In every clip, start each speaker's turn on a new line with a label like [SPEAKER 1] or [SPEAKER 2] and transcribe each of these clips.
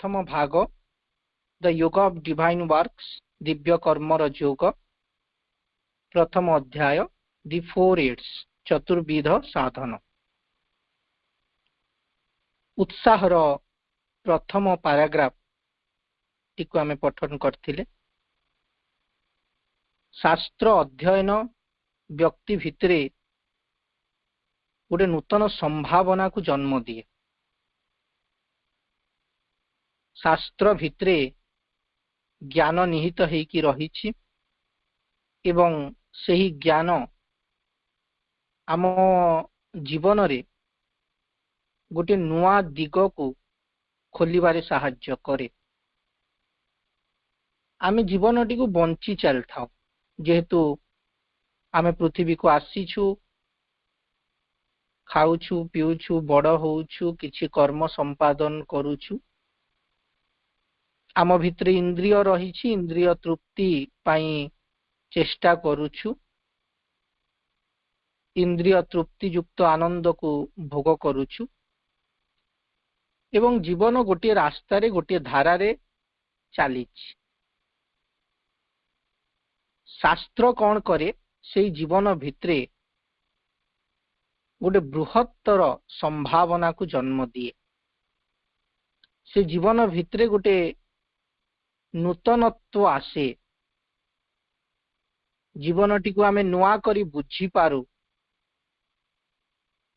[SPEAKER 1] प्रथम भाग द योग ऑफ डिवाइन वर्क्स दिव्य कर्मर योग प्रथम अध्याय दि फोर एड्स चतुर्विध साधन उत्साहर प्रथम पैराग्राफ टीको आमे पठन करथिले। शास्त्र अध्ययन व्यक्ति भितरे गोटे नूतन संभावना को जन्म दिए। शास्त्र भितरे ज्ञान निहित होइकी रहिछि एवं सही ज्ञान आम जीवन रे गोटे नुआ दिग को खोलिबारे साहाय्य करे। आमे जीवन टी को बंची चल थाउ जेहेतु आमे पृथ्वी को आसीछु खाउछु पिउछु बड़ होउछु किछि कर्म संपादन करूछु। आम भितरे इंद्रिय रहिछि इंद्रिय तृप्ति पाई चेष्टा करूछु। इंद्रिय तृप्ति युक्त आनंद को भोग करूछु एवं जीवन गोटे रास्ता रे गोटे धारा रे चलीछि। शास्त्र कौन करे से जीवन भितरे गोटे बृहत्तर संभावना को जन्म दिए। से जीवन भितरे गोटे नूतनत्व आसे। जीवन टी को आमे नुआ करी बुझी पारू।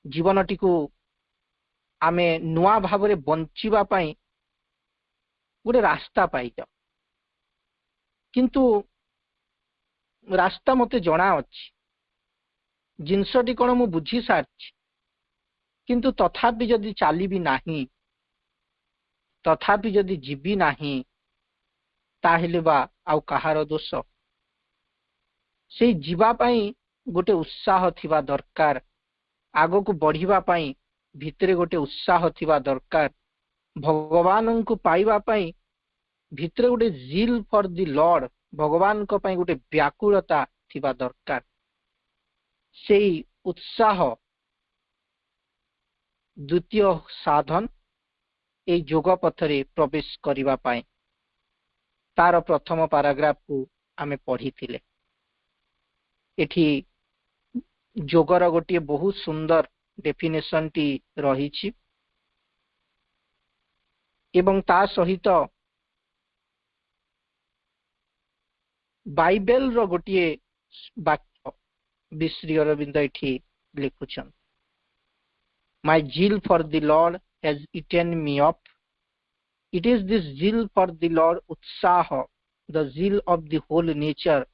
[SPEAKER 1] जीवन टी को आमे नुआ भावरे बंचिबा पाई गोटे रास्ता पाई जाओ। किंतु रास्ता मते जणा अछि जिनसटी कोन मु बुझी सारछि किंतु तथापि जदि चालिबी नाही तथापि जदि जीवी नाही ताहेले बा आउ कहार दोष। से जीवा पाई गोटे उत्साह थिबा दरकार। आगो को बढ़िबा पाई भितरे गोटे उत्साह थिबा दरकार। भगवान को पाइबा पाई भितरे गोटे जिल फॉर द लॉर्ड भगवान को पाई गोटे व्याकुलता थिबा दरकार। सेई उत्साह द्वितीय साधन ए योग पथरे प्रवेश करिबा पाई तार प्रथम पैराग्राफ को आमे पढ़ी थिले। एठी योगर गोटे बहुत सुंदर डेफिनेशन टी रहिछि एवं ता सहित बाइबल रो गोटे वाक्य विश्री अरविंद एठी लिखुछन। My zeal for the Lord has eaten me up. It is this zeal for the Lord utsaha, the zeal of the whole nature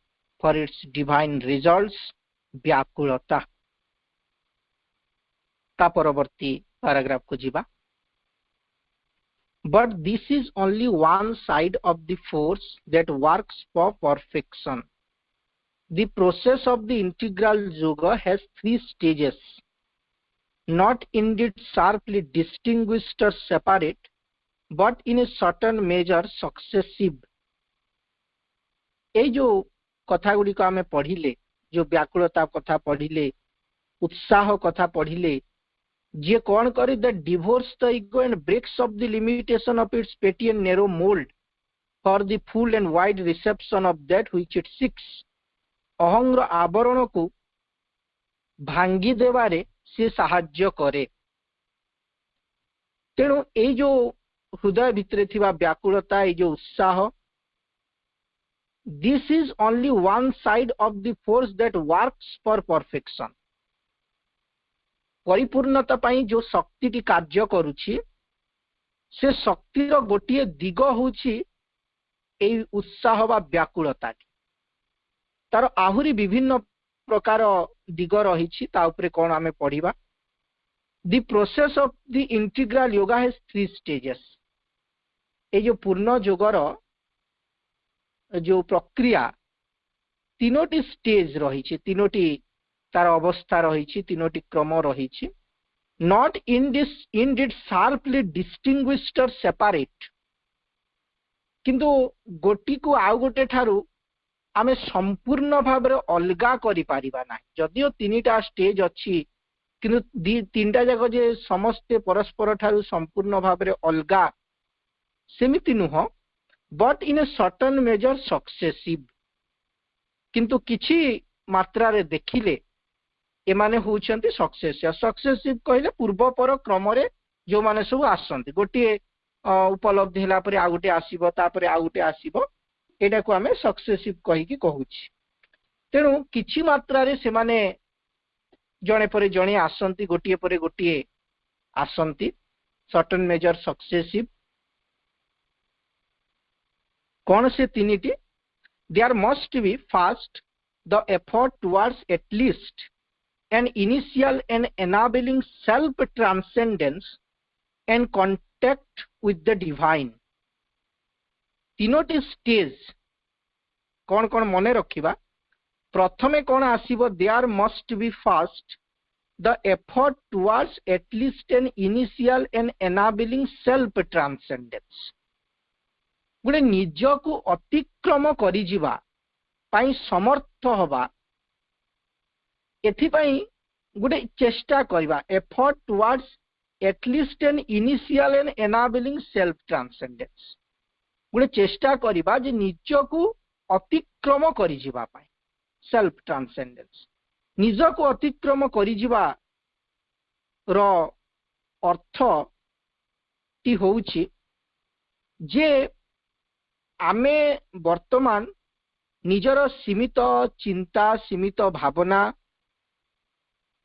[SPEAKER 1] for its divine results, व्याकुलता। ता परवर्ती पैराग्राफ को जीवा। But this is only one side of the force that works for perfection. The process of the integral yoga has three stages, not indeed sharply distinguished or separate, but in a certain measure successive. ए जो कथा गुडी को आमे पढ़िले, जो व्याकुलता कथा पढ़िले, उत्साह कथा पढ़िले, जे कौन करे the divorce the ego and breaks of the limitation of its petty and narrow mould for the full and wide reception of that which it seeks. अहंग्र आवरण को भांगी देवारे से साहाय्य करे। तेणु ए जो हृदय भितरे थिबा व्याकुलता ए जो उत्साह this is only one side of the force that works for perfection. परिपूर्णता पाई जो शक्ति टी कार्य करूछि से शक्ति रो गोटिए दिग होछि ए उत्साह बा व्याकुलता। तार आहुरी विभिन्न प्रकार दिग रहिछि ता उपरे कोन आमे पढिबा। The process of the integral yoga has three stages. ए जो पूर्ण योगर जो प्रक्रिया तीनोटी स्टेज रही, तीनोटी तार अवस्था रही, तीनोटी क्रम रही। Not indeed sharply distinguished or separate, किंतु गोटी को आउ गोटे ठारू आमे संपूर्ण भाव रे अलगा करि पारिबा ना। जदियो तीनटा स्टेज अछि किंतु तीनटा जगह जे समस्त परस्पर ठारू संपूर्ण भाव रे अलगा सेमिति नुह but in a certain measure successive किंतु किछि मात्रा रे देखिले एमाने होउछन्ति सक्सेसिव कहले पूर्व पर क्रम रे जो माने सब आसंती गोटे उपलब्धि हला परे आ गोटे आसीबो तापरे आ गोटे आसीबो एटा को हमें सक्सेसिव कहि कि कहूछि तेनु किछि मात्रा रे से माने जणे परे जणे आसंती गोटिए परे गोटिए आसंती सर्टन मेजर सक्सेसिव कौन से तीनिटी there must be first the effort towards at least an initial and enabling self transcendence and contact with the divine तीनोटी स्टेज कौन कौन मने रखिबा प्रथमे कौन आसीबो there must be first the effort towards at least an initial and enabling self transcendence गुडे निज को अतिक्रम करि जिबा पई समर्थ होबा एथिपाई गुडे चेष्टा करबा effort towards at least an initial and enabling self transcendence गुडे चेष्टा करबा जे निज को अतिक्रम करि जिबा पई सेल्फ ट्रांसेंडेंस निज को अतिक्रम करि जिबा रो अर्थ टी होउची जे आमे वर्तमान निजर सीमित चिंता सीमित भावना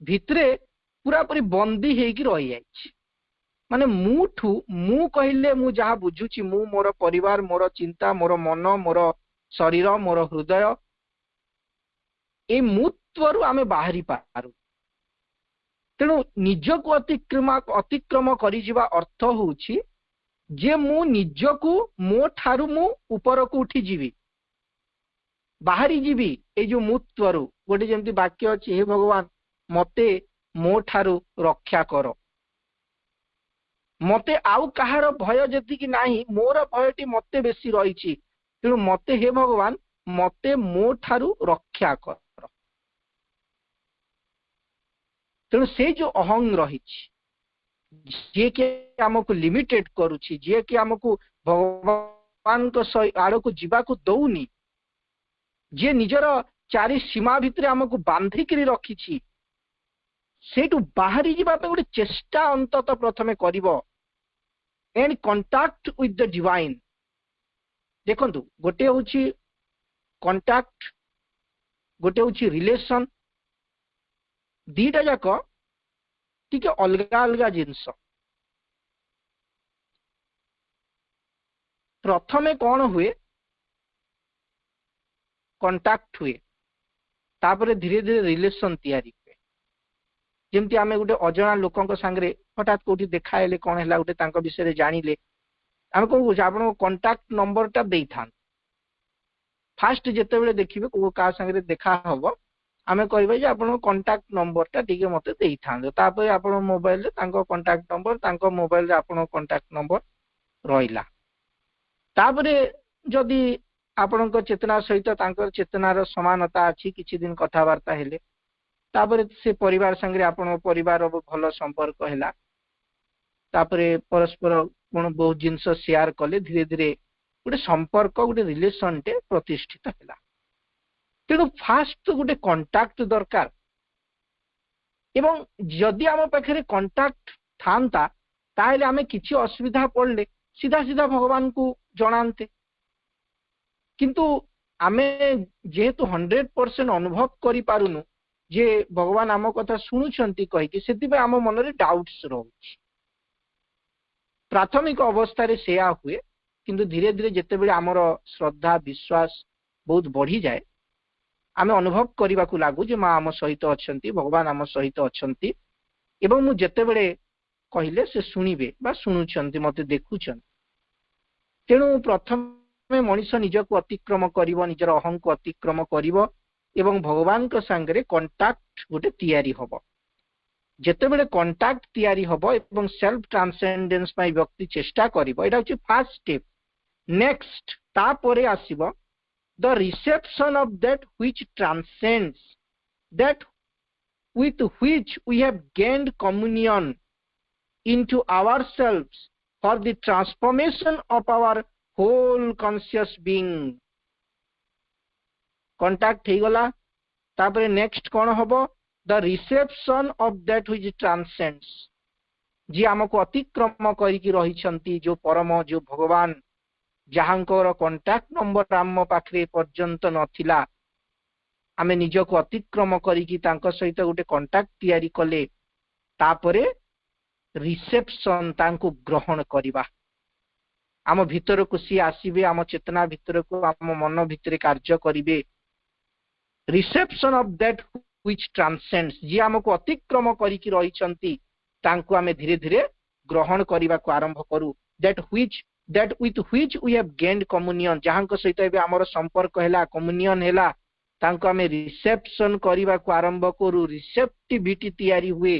[SPEAKER 1] भितरे पूरा पूरी बंदी हेकी रही जाइछि माने मु कहले मु जहा बुझुछि मु मोर परिवार मोर चिंता मोर मन मोर शरीर मोर हृदय ए मुत्वरु आमे बाहरी पारु तेणु निज को अतिक्रम करि जिबा अर्थ होउछि जे मु निज को मो ठारु मु ऊपर को उठी जीवी बाहरी जीवी ए जो मुत्वरु गोटे जेमति वाक्य अछि हे भगवान मते मो ठारु रक्षा करो मते आउ कहार भय जति कि नाही मोर भयटी मते बेसी रहिछि तेणु मते हे भगवान मते मो ठारु रक्षा करो तेणु से जो अहंग रहिछि जे के हमको लिमिटेड करूछि जे के हमको भगवान को आड़ को जीवा को दउनी जे निजर चारि सीमा भितरे हमको बांधिकरी रखिछि सेटू बाहरी जीवा पे गोटे चेष्टा अंतत प्रथमे करिवो and contact with the divine देखंतु गोटे होछि कांटेक्ट गोटे होछि रिलेशन दीटा जाक टिके अलगा अलगा जिंस प्रथमे कौन हुए कांटेक्ट हुए तापरे धीरे धीरे रिलेशन तैयारी जेमती आमे गोटे अजना लोकंक संगे हठात कोठी देखाइले कोन हैला गोटे तांक विषय रे जानिले आमे को आपन कांटेक्ट नंबर टा देई थान फास्ट जेते बेले देखिबे को का संगे देखा हबो आमे कहबे जे आपन कांटेक्ट नंबर टा ठीक मते देई थान तापर आपन मोबाइल रे तांक कांटेक्ट नंबर तांक मोबाइल रे आपन कांटेक्ट नंबर रहिला तापर जदी आपन को चेतना सहित तांक चेतनार समानता अछि किछि दिन कथा वार्ता हेले तापर से परिवार संगे आपण परिवार भल संपर्क हैला तापर परस्पर कोन बहुत जिंस शेयर कले धीरे धीरे गोटे संपर्क गोटे रिलेशन टे प्रतिष्ठित हैला तेणु फास्ट गोटे कांटेक्ट दरकार एवं जदि आम पाखे कांटेक्ट थांता ताहेले आमे किछि असुविधा पड़ले सीधा सीधा भगवान को जनाते किंतु आमे जेहेतु 100% अनुभव करि पारुनु जे भगवान आम कथा शुणुछंती कहि कि सेति आम मन रे डाउट्स रहउछि प्राथमिक अवस्था रे सेया हुए किंतु धीरे धीरे जेते बेले आमर श्रद्धा विश्वास बहुत बढ़ी जाए आमे अनुभव करबा को लागू जे मां आम सहित अछंती भगवान आम सहित अछंती एवं मु जेते बेले कहिले से सुनिबे बा सुनुछंती मते देखुछन तेणु प्रथमे मनुष्य निज को अतिक्रम करिवो निजर अहं को अतिक्रम करिवो एवं भगवान को संगे कांटेक्ट गोटे तैयारी हबो जेते बेले कांटेक्ट तैयारी हबो एवं सेल्फ ट्रांसेंडेंस पाई व्यक्ति चेष्टा करिवो एटा होची फर्स्ट स्टेप नेक्स्ट ता परे आसीबो the reception of that which transcends, that with which we have gained communion into ourselves for the transformation of our whole conscious being. Contact ହେଇଗଲା तापरे नेक्स्ट कौन हबो the reception of that which transcends जी हमको अतिक्रम करिकी रहिछंती जो परम जो भगवान जहांकर कांटेक्ट नंबर आम पाखरे पर्यंत नथिला आमे निजको अतिक्रम करिकी तांको सहित गोटे कांटेक्ट तयारी कले तापरे रिसेप्शन तांको ग्रहण करिबा आम भीतर को सी आसीबे आम चेतना भीतर को आम मन भीतर कार्य करिवे reception of that which transcends जी हमको अतिक्रम करिकी रहिछंती तांको आमे धीरे धीरे ग्रहण करिबा को आरंभ करू that with which we have gained communion जहांको सहित एबे हमर संपर्क हैला कम्युनियन हैला तांको आमे रिसेप्शन करिबा को आरंभ करू रिसेप्टिविटी तयारी हुए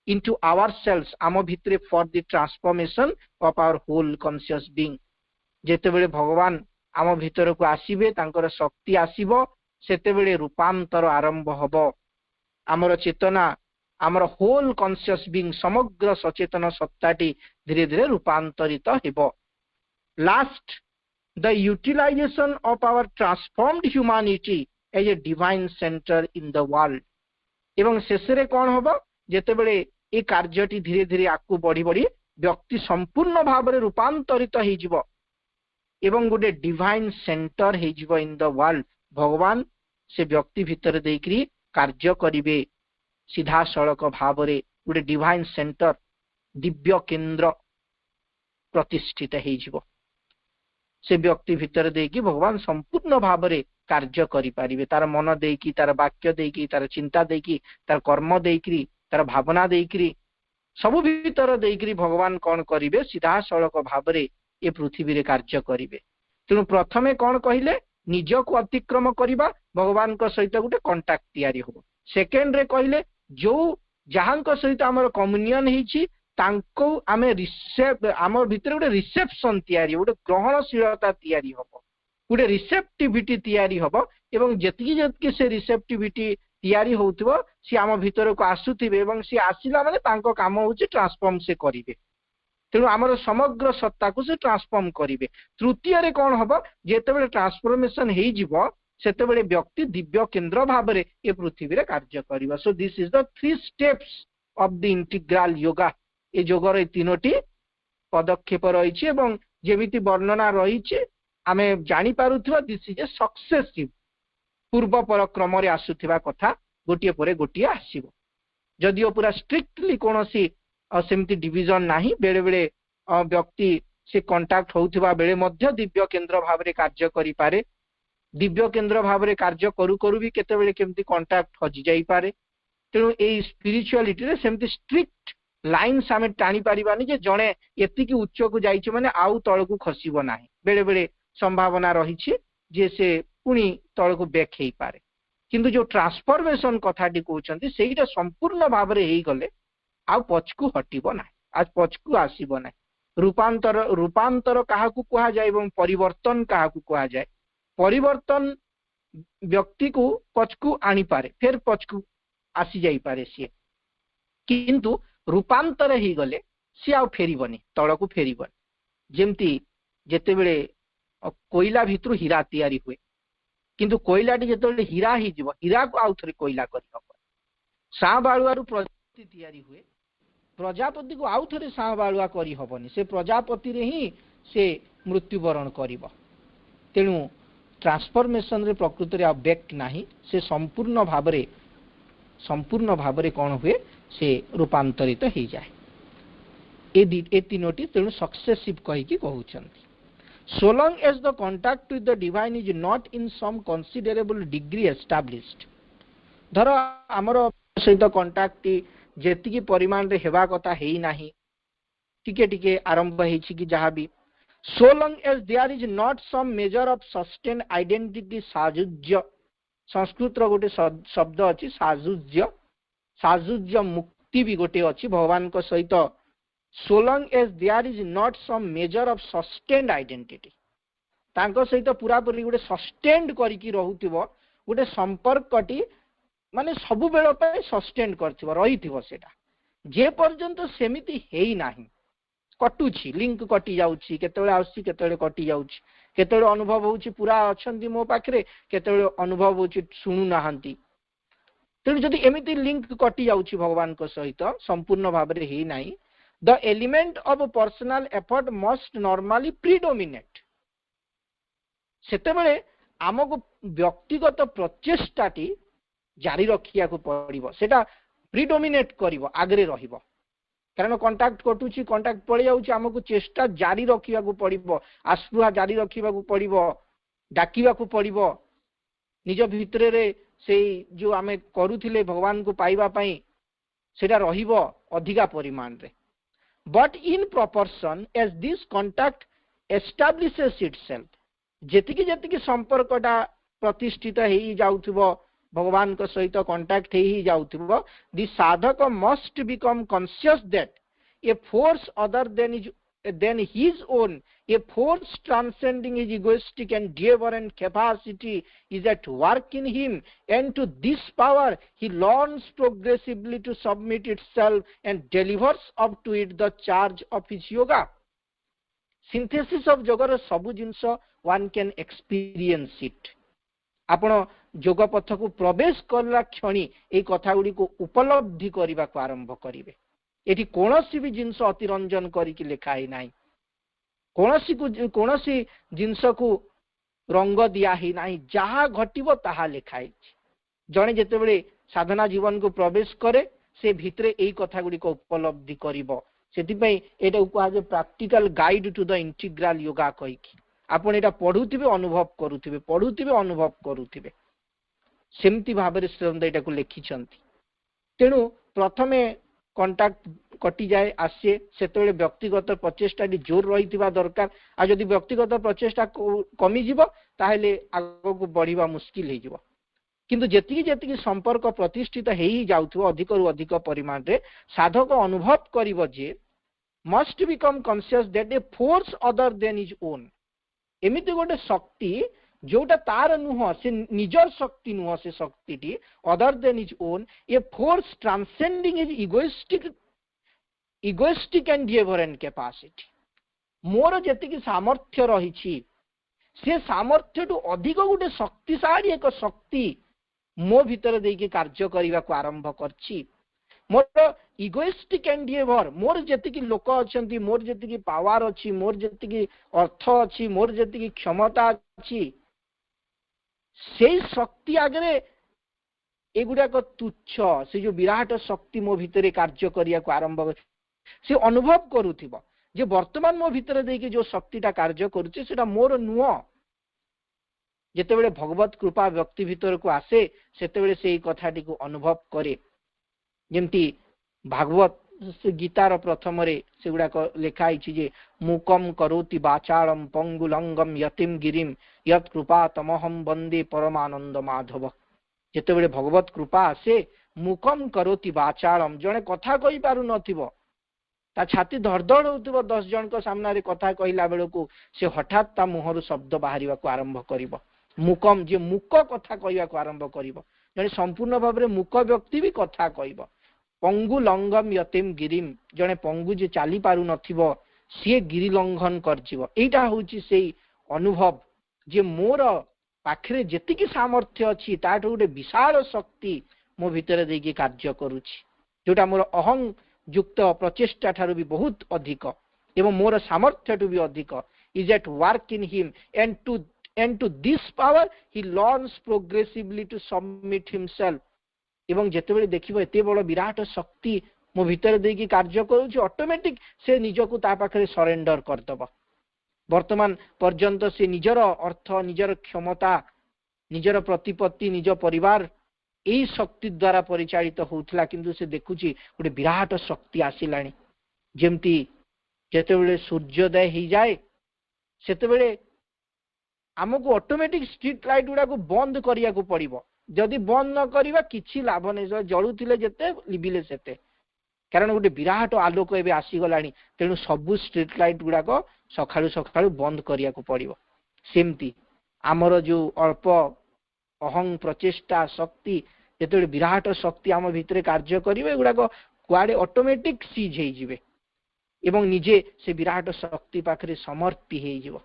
[SPEAKER 1] into ourselves आम भितरे for the transformation of our whole conscious being जेतेबेले भगवान आम भीतर को आसीबे तांकर शक्ति आसीबो सेतेबेले रूपांतर आरंभ हबो आमर चेतना आमर होल कॉन्शियस बीइंग समग्र सचेतन सत्ताटी धीरे धीरे रूपांतरित हेबो last the utilization of our transformed humanity as a divine centre in the world एवं शेषरे कोन हबो जेतेबेले ए कार्यटी धीरे धीरे आकु बढ़ी बढ़ी व्यक्ति संपूर्ण भाव में रूपांतरित हो जिवो एवं गोटे डिवाइन सेंटर हो जिवो इन द वर्ल्ड भगवान से व्यक्ति भीतर देकरी कार्य करिवे सीधा सड़क भाव में गोटे डिवाइन सेंटर दिव्य केंद्र प्रतिष्ठित हो जिवो से व्यक्ति भीतर देकी भगवान संपूर्ण भाव में कार्य करि पारिबे तार मन देकी तार वाक्य देकी तार चिंता देकी तार कर्म देकी तार भावना देकरी सब भीतर देकरी भगवान कौन करिवे सीधा सड़क भाव में ये पृथ्वी रे कार्य करिवे तेणु प्रथमे कौन कहिले निज को अतिक्रम करिबा भगवान को सहित गोटे कांटेक्ट तयारी हो सेकेंड रे कहिले जो जहां को सहित हमर कम्युनियन हिची तांको आमे रिसेप्ट हमर भीतर गोटे रिसेप्शन तयारी गोटे ग्रहणशीलता तयारी हबो गोटे रिसेप्टिविटी तयारी हबो एवं जति जति से रिसेप्टिविटी तयारी होउतबो सी आम भीतर को आसुथिबे एवं सी आसिला माने तांको काम होउची ट्रांसफॉर्म से करिवे तेणु आमर समग्र सत्ता को से ट्रांसफॉर्म करिवे तृतीय रे कोन हबो जेतेबेले ट्रांसफॉर्मेशन हेइ जिवो सेतेबेले व्यक्ति दिव्य केंद्र भाव रे ए पृथ्वी रे कार्य करिवो so this is the 3 steps of the integral yoga ए योगर ए तीनोटी पदक्षेप रहिछि एवं जेमिति वर्णना रहिछि आमे जानि पारुथबा दिस इज ए सक्सेसिव पूर्व पर क्रम रे आसुथिबा कथा गोटिए परे गोटिए आसीबो जदिओ पूरा स्ट्रिक्टली कोनोसी सेमती डिविजन नाही बेले बेले व्यक्ति से कांटेक्ट होउथिबा बेले मध्य दिव्य केंद्र भाव रे कार्य करि पारे दिव्य केंद्र भाव रे कार्य करू करू भी केते बेले केमती कांटेक्ट हजि जाई पारे तेणु ए स्पिरिचुअलिटी रे सेमती स्ट्रिक्ट लाइन्स आमे टाणी पारिबानी जे जणे एति की उच्च को जाईछ माने आउ तळ को खसिबो नाही बेले बेले संभावना रहिछि जे से पुणी तळ को बैक हेई पारे किंतु जो ट्रांसफॉर्मेशन कथाटी कहउछंती सेहीटा संपूर्ण भाव रे हेई गले आ पछकु हटिबो नाही आज पछकु आसीबो नाही रूपांतर काहाकू कहा जाय एवं परिवर्तन काहाकू कहा जाय परिवर्तन व्यक्ति को पछकु आनी पारे फिर पछकु आसी जाई पारे सी किंतु रूपांतर ही गले सी आ फेरिबनी तळकू फेरिबनी जेमती जेते बेले कोयला भितरु हीरा तयारी हुए किंतु कोयलाटी जेते हीरा ही जीव हीरा को आउ थरे कोयला करि हबो साबाळुआरु प्रजापति तयारी हुए प्रजापति को आउ थरे साबाळुआ करि हबनी से प्रजापति रे ही से मृत्युवरण करिवो तेणु ट्रांसफॉर्मेशन रे प्रकृति रे अबेक्ट नाही से संपूर्ण भाव रे कोन हुए से रूपांतरित हो जाए ए तीनोटी तेणु सक्सेसिव कहि कि कहउछंती so long as the contact with the divine is not in some considerable degree established धर आमर सहित कांटेक्ट जेतिकी परिमाण रे हेबा कथा हेई नाही टिके टिके आरंभ हेछि कि जहा भी so long as there is not some measure of sustained identity साजुज्य Sanskrit रो गोटे शब्द अछि साजुज्य मुक्ति भी गोटे अछि भगवान को सहित so long as there is not some measure of sustained identity तांको सहित पूरा पूरी गोटे सस्टेन्ड करिकी रहउतिबो गोटे संपर्कटी माने सब बेल पे सस्टेन्ड करथिबो रहिथिबो सेटा जे पर्यंत सेमिति हेई नाही कटुची लिंक कटि जाउची केतबेले आउची केतबेले कटि जाउची केतबेले अनुभव होउची पूरा अछंती मो पाखरे केतबेले अनुभव होउची सुनु नाहंती तेणु जदि एमिति लिंक कटि जाउची भगवान को सहित संपूर्ण भाव रे ही नाही the element of personal effort must normally predominate सेतेबेले आमको व्यक्तिगत प्रचेष्टाटी जारी रखिया को पड़िबो सेटा प्रीडोमिनेट करिवो आगरे रहिबो कारण कांटेक्ट कटुची कांटेक्ट पड़े जाउची हमको चेष्टा जारी रखिया को पड़िबो आस्पृहा जारी रखिया को पड़िबो डाकिबा को पड़िबो निज भितरे रे से जो आमे करूथिले भगवान को पाइबा पई सेटा रहिबो अधिका परिमाण रे but in proportion as this contact establishes itself जेतिकी जेतिकी संपर्कटा प्रतिष्ठित हेई जाउथबो भगवान को सहित कांटेक्ट हेई जाउथबो दि साधक must become conscious that a force other than his own a force transcending his egoistic endeavor and capacity is at work in him and to this power he learns progressively to submit itself and delivers up to it the charge of his yoga synthesis of yoga sabu jinso one can experience it आपण योग पथ को प्रवेश करला क्षणी ए कथा गुडी को उपलब्धि करबा को आरंभ करिवे एठी कोनोसी भी जिंस अतिरंजन करी कि लिखा ही नाही कोनोसी जिंस को रंग दिया ही नाही जहा घटिबो ताहा लिखाई जणे जेतेबेले साधना जीवन को प्रवेश करे से भितरे एई कथा गुडी को उपलब्धि करिवो सेति पई एटा को आज practical guide to the integral yoga कहि आपण एटा पढुथिबे अनुभव करूथिबे पढुथिबे अनुभव करूथिबे सेमति भाबरे श्रीरंद एटा को लिखि छंती तेनु प्रथमे कांटेक्ट कटि जाए आसे सेतेबेले व्यक्तिगत प्रचेष्टा जोर रहिथिबा दरकार आ जदि व्यक्तिगत प्रचेष्टा कमी जिवो ताहेले आगो को बढ़िबा मुश्किल हे जिवो किंतु जेतिकी जेतिकी संपर्क प्रतिष्ठित हेई जाउथबो अधिक रु अधिक परिमाण रे साधक अनुभव करिवो जे must become conscious that a force other than his own एमिति गोटे शक्ति जोटा तार नुह से निजर शक्ति नुह से शक्ति other than his own a force transcending his egoistic endeavour and capacity मोर जेतिकी सामर्थ्य रही से सामर्थ्य टू अधिक गोटे शक्तिशाली एक शक्ति मो भीतर देके कार्य करने को आरंभ करछि मोर इगोइस्टिक एंडिएवर मोर जेतिकी लोक अछंती मोर जेतिकी पावर अछि मोर जेतिकी अर्थ अछि मोर जेतिकी क्षमता अछि से शक्ति आगे एगुड़ाक तुच्छ से जो विराट शक्ति मो भितर कार्य करिया को आरंभ से अनुभव करूथिबो जे वर्तमान मो भितर देके जो शक्तिटा कार्य करूछि सेटा मोर नुह जेतेबेले भगवत कृपा व्यक्ति भितर को आसे सेतेबेले से कथाटी को अनुभव करे जेमती भागवत गीतार प्रथम रे सेगुड़ाक लिखाई जे मुकम करोति वाचालम पंगुलंगम यतिम गिरिम यत कृपा तमहम वंदे परमानंद माधव जेतेबेले भगवत कृपा आसे मुकम करोति वाचालम जणे कथा कहि पारु नथिबो ता छाती धड़धड़ होउतबो 10 जन को सामना रे कथा कहिला बेले को से हठात ता मुहरु शब्द बाहरिबा को आरंभ करिवो मुकम जे मुक कथा कहिबा को आरंभ करिवो जणे संपूर्ण भाव रे मुक व्यक्ति भी कथा कहिबो पंगु लंगम यतिम गिरिम जणे पंगु जे चाली पारु नथिबो से गिरि लंघन करजिवो एटा होउची सेई अनुभव जे मोर पाखरे जेतिकी सामर्थ्य अछि ताठो गोटे विशाल शक्ति मो भितर देकी कार्य करूछि जोटा मोर अहं युक्त प्रचेष्टा ठारू भी बहुत अधिक एवं मोर सामर्थ्य टू भी अधिक is at work in him and to this power he learns progressively to submit himself एवं जेतेबेले देखिबो एते बड़ विराट शक्ति मो भितर देकी कार्य करूछि ऑटोमेटिक से निजको ता पाखरे सरेंडर करदबो वर्तमान पर्यंत से निजर अर्थ निजर क्षमता निजर प्रतिपत्ति निज परिवार यही शक्ति द्वारा परिचालित होउथला किंतु से देखुची गोटे विराट शक्ति आसिलानी जेमती जेतेबेले सूर्योदय ही जाए सेतेबेले हमको ऑटोमेटिक स्ट्रीट लाइट गुडा को बंद करिया को पड़िबो जदि बंद न करिबा किछि लाभ नै जळुथिले जेते लिबिले सेते कारण गोटे विराट आलोक एबे आसी गलानी तेनु सब स्ट्रीट लाइट गुडा को सखाळु सखाळु बंद करिया को पड़िबो सेमती हमर जो अल्प अहं प्रचेष्टा शक्ति जेते विराट शक्ति आम भितर कार्य करिवे गुडा को कुआडे ऑटोमेटिक सीज हे जिवे एवं निजे से विराट शक्ति पाखरे समर्पी हे जीव।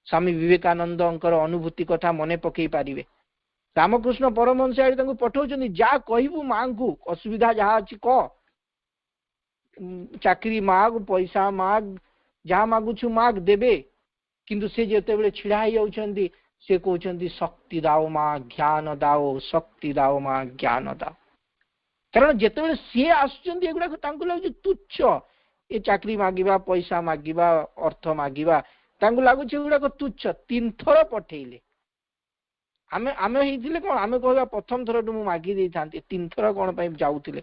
[SPEAKER 1] स्वामी विवेकानंद अनुभूति कथा मने पकई पारिबे। रामकृष्ण परमहंस आड़ी तांको पठाउछन्ति जा कहबू मां को असुविधा जहा अछि क चाकरी माग पैसा माग जहा मागुछु माग देबे किंतु से जेते बेले छिड़ा ही जाउछन्ति से कहउछन्ति शक्ति दाओ मां ज्ञान दाओ शक्ति दाओ मां ज्ञान दाओ। कारण जेते बेले से आसुछन्ति एगुडा तांको लागु तुच्छ ए चाकरी मागिबा पैसा मागिबा अर्थ मागिबा तांको लागु एगुडा तुच्छ। तीन थर पठेइले आमे आमे हिथिले कोन आमे कहबा प्रथम थर मु मागी देई थांती तीन थर कोन पई जाउथिले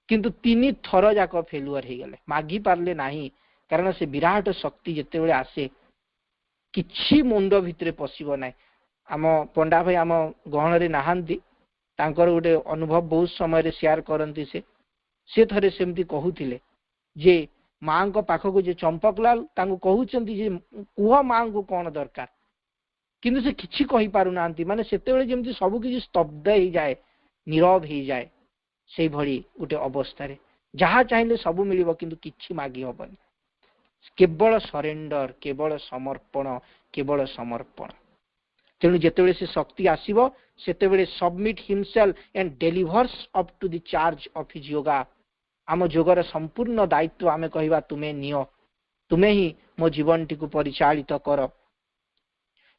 [SPEAKER 1] किंतु तीन थर जाक फेलुअर हे गेले मागी पारले नाही। कारण से विराट शक्ति जेते बेले आसे किछि मुंड भितरे पसिबो नाही। आम पंडा भाई आम गहन रे नाहांती तांकर गोटे अनुभव बहुत समय रे शेयर करंती से थरे सेमती कहूथिले जे मां को पाखको जे चंपकलाल तांको कहउचंती जे कुह मां को कोन दरकार किंतु से किछि कहि पारु नांती। माने सेते बेले जेमती सब किछि स्तब्ध ही जाए नीरव ही जाए से भली गोटे अवस्था रे जहा चाहिले सब मिलिबो किंतु किछि मागी होबनी। केवल सरेंडर केवल समर्पण केवल समर्पण। तेणु जेतेबेले से शक्ति आसीबो सेतेबेले submit himself and delivers up to the charge of his yoga. आम योगर संपूर्ण दायित्व आमे कहिबा तुमे नियो तुमे ही मो जीवन टी को परिचालित कर।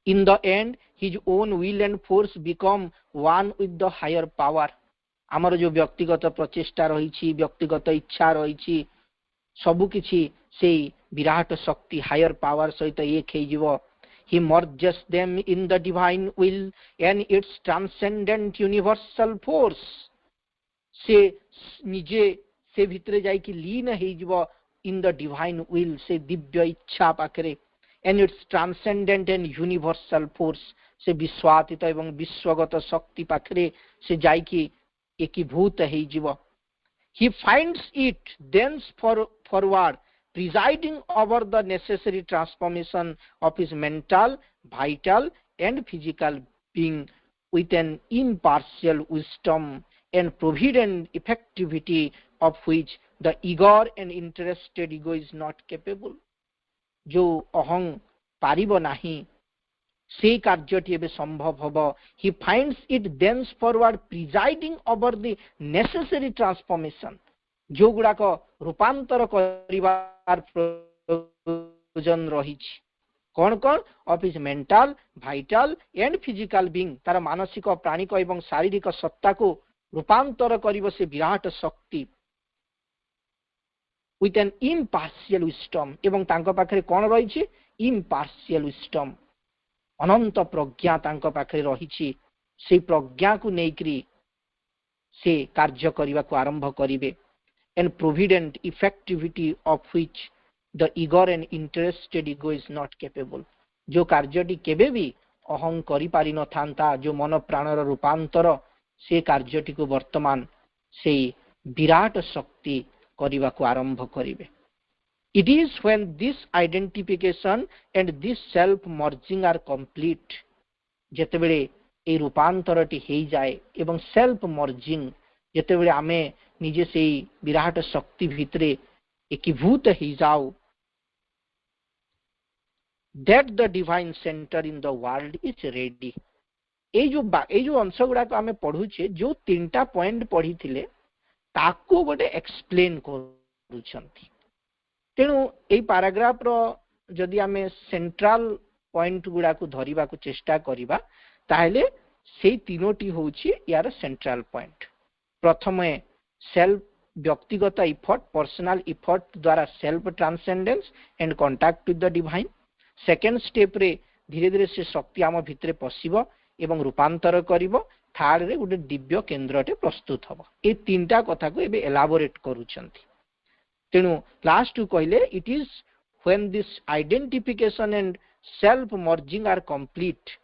[SPEAKER 1] In the end his own will and force become one with the higher power. आमर जो व्यक्तिगत प्रचेष्टा रही व्यक्तिगत इच्छा रही सबु किछि से विराट शक्ति हायर पावर सहित एक हे जीव। He merges them in the divine will and its transcendent universal force। से निजे से भितरे जाई कि लीन हे जीव in the divine will से दिव्य इच्छा पाखरे and its transcendent and universal force से विश्वातीत एवं विश्वगत शक्ति पाखरे से जाई कि एकीभूत हे जीव। He finds it thenceforward presiding over the necessary transformation of his mental, vital and physical being with an impartial wisdom and provident effectivity of which the eager and interested ego is not capable। जो अहं पारिब नाही से कार्यटी एबे संभव हबो। He finds it thenceforward presiding over the necessary transformation जो गुड़ाक रूपांतर करिवार प्रयोजन रहिछि कौन कौन of his mental vital and physical being तार मानसिक प्राणिक एवं शारीरिक सत्ता को रूपांतर करिव से विराट शक्ति विथ एन इम्पार्शियल विस्डम एवं तांको पाखरे कौन रहिछि इम्पार्शियल विस्डम अनंत प्रज्ञा तांको पाखरे रहिछि। से प्रज्ञा को नेकरी से कार्य करिवा को आरंभ करिवे and provident effectivity of which the eager and interested ego is not capable। जो कार्यटी केबे भी अहं करि पारि न थांता जो मन प्राणर रूपांतर से कार्यटी को वर्तमान से विराट शक्ति करिवा को आरंभ करिवे। It is when this identification and this self merging are complete जेतेबेले ए रूपांतरटी हेई जाए एवं सेल्फ मर्जिंग जेतेबेले आमे निजे से विराट शक्ति भितरे एकीभूत ही जाओ that the divine center in the world is ready। ए जो अंश गुडा को आमे पढुछे जो तीनटा पॉइंट पढी थिले ताको गोटे एक्सप्लेन करूछंती। तेनु ए पैराग्राफ रो जदि आमे सेंट्रल पॉइंट गुडा को धरिबा को चेष्टा करिबा ताहेले से तीनोटी होउची यार सेंट्रल पॉइंट। प्रथमे सेल्फ व्यक्तिगत इफर्ट पर्सनल इफर्ट द्वारा self transcendence and contact with the divine. Second step रे धीरे धीरे से शक्ति आम भितरे पसिबो एवं रूपांतर करिवो। थर्ड रे गोटे दिव्य केंद्रटे प्रस्तुत हबो। ए तीनटा कथा को एबे एलाबोरेट करूछंती। तेनु लास्ट कहले it is when this identification and self merging are complete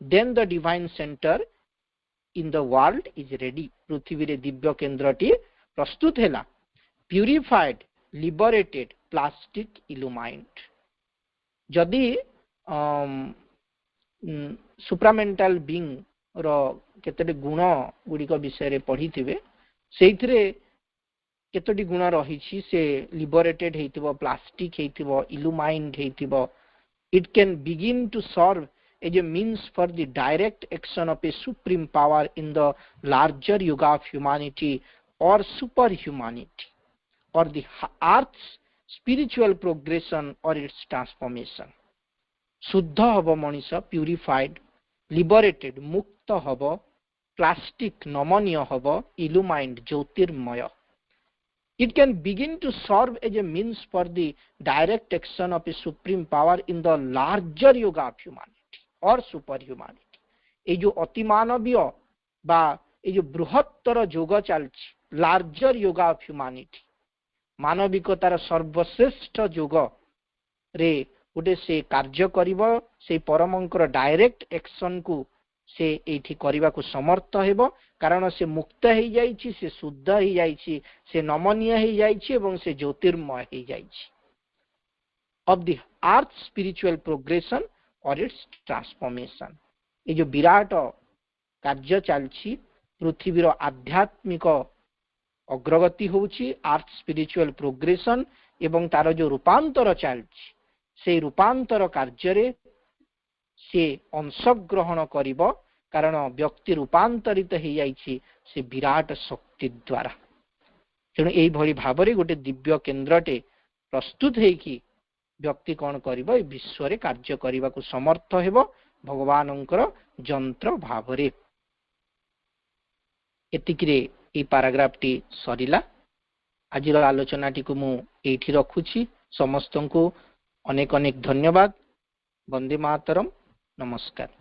[SPEAKER 1] then the divine centre in the world is ready. पृथ्वी रे दिव्य केंद्रटी प्रस्तुत हैला प्यूरिफाइड लिबरेटेड प्लास्टिक इल्यूमाइंड। जदि सुप्रामेंटल बीइंग रो केते गुण गुडी को विषय रे पढ़ी थिबे सेइथरे केतोटी गुण रही से लिबरेटेड हेतिबो प्लास्टिक हेतिबो इल्यूमाइंड हेतिबो it can begin to serve as a means for the direct action of a supreme power in the larger yoga of humanity or superhumanity or the earth's spiritual progression or its transformation. शुद्ध hub Manish purified liberated मुक्त hub plastic नमनीय hub illumined Jyotirmay. It can begin to serve as a means for the direct action of a supreme power in the larger yoga of humanity or superhumanity. ये जो अतिमानवीय बा ये जो बृहत्तर योग चलछि larger yoga of humanity मानविकतार सर्वश्रेष्ठ योग रे गोटे से कार्य करिवो से परमंकर डायरेक्ट एक्शन को से एठी करिबा को समर्थ हेबो कारण से मुक्त हो जाइछि से शुद्ध हो जाइछि से नमनीय हो जाइछि एवं से ज्योतिर्मय हो जाइछि of the earth spiritual progression और इट्स ट्रांसफॉर्मेशन. ये जो विराट कार्य चलछि पृथ्वीर आध्यात्मिक अग्रगति होछि अर्थ स्पिरिचुअल प्रोग्रेशन एवं तार जो रूपांतर चलछि से रूपांतर कार्य रे से अंशग्रहण करिबो कारण व्यक्ति रूपांतरित हो जाइछि से विराट शक्ति द्वारा. तेणु एई भली भाबरे गोटे दिव्य केन्द्रटे प्रस्तुत हेकि व्यक्ति कौन करिबो ए विश्व रे कार्य करिबा को समर्थ हेबो भगवानंकर यंत्र भावरे. एतिकिरे ए पैराग्राफ टी सरिला. आजिर आलोचना टी को मु एठी रखुछि. समस्तंको अनेक अनेक धन्यवाद. वंदे मातरम. नमस्कार.